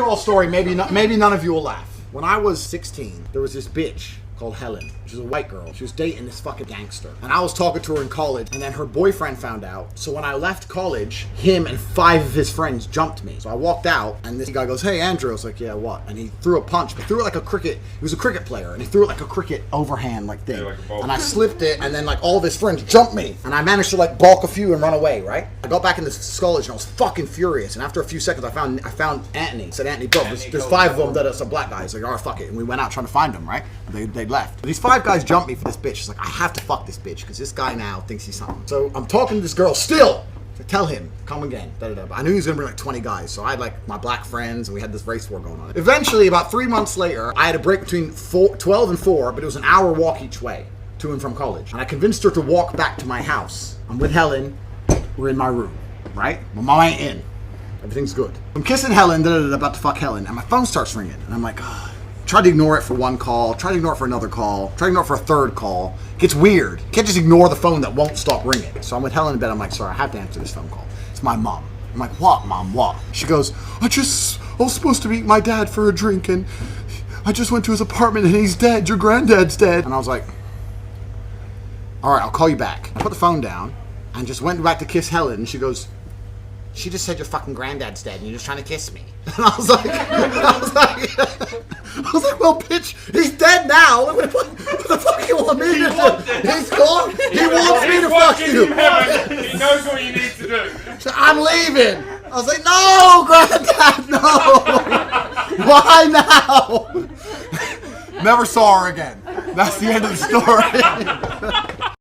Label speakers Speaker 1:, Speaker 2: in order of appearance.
Speaker 1: moral story, maybe none of you will laugh. When I was 16, there was this bitch called Helen. She was a white girl. She was dating this fucking gangster. And I was talking to her in college, and then her boyfriend found out. So when I left college, him and 5 of his friends jumped me. So I walked out, and this guy goes, "Hey, Andrew." I was like, "Yeah, what?" And he threw a punch, but threw it like a cricket. He was a cricket player, and he threw it like a cricket overhand like thing. Yeah, like a ball. And I slipped it, and then like all of his friends jumped me. And I managed to like balk a few and run away, right? I got back into college, and I was fucking furious. And after a few seconds, I found Anthony. I said, "Anthony, bro, there's 5 of them that are some black guys." Like, "All right, fuck it." And we went out trying to find them, right? They left. But these 5 guys jumped me for this bitch. It's like, I have to fuck this bitch because this guy now thinks he's something. So I'm talking to this girl still. To tell him, come again. Da, da, da. I knew he was gonna bring like 20 guys, so I had like my black friends, and we had this race war going on. Eventually, about 3 months later, I had a break between 12 and 4, but it was an hour walk each way to and from college. And I convinced her to walk back to my house. I'm with Helen. We're in my room, right? My mom ain't in. Everything's good. I'm kissing Helen, about to fuck Helen, and my phone starts ringing, and I'm like, ah. Try to ignore it for 1 call, try to ignore it for another call, try to ignore it for a 3rd call. It gets weird. You can't just ignore the phone that won't stop ringing. So I'm with Helen in bed. I'm like, "Sorry, I have to answer this phone call. It's my mom." I'm like, "What, Mom, what?" She goes, I was supposed to meet my dad for a drink, and I just went to his apartment, and he's dead. Your granddad's dead." And I was like, "All right, I'll call you back." I put the phone down and just went back to kiss Helen, and she goes, "She just said your fucking granddad's dead, and you're just trying to kiss me." And I was like, "Well, bitch, he's dead now. What the fuck you want me to do? He's gone. He wants me to fuck you.
Speaker 2: He knows what you need to do."
Speaker 1: So I'm leaving. I was like, "No, granddad, no. Why now?" Never saw her again. That's the end of the story.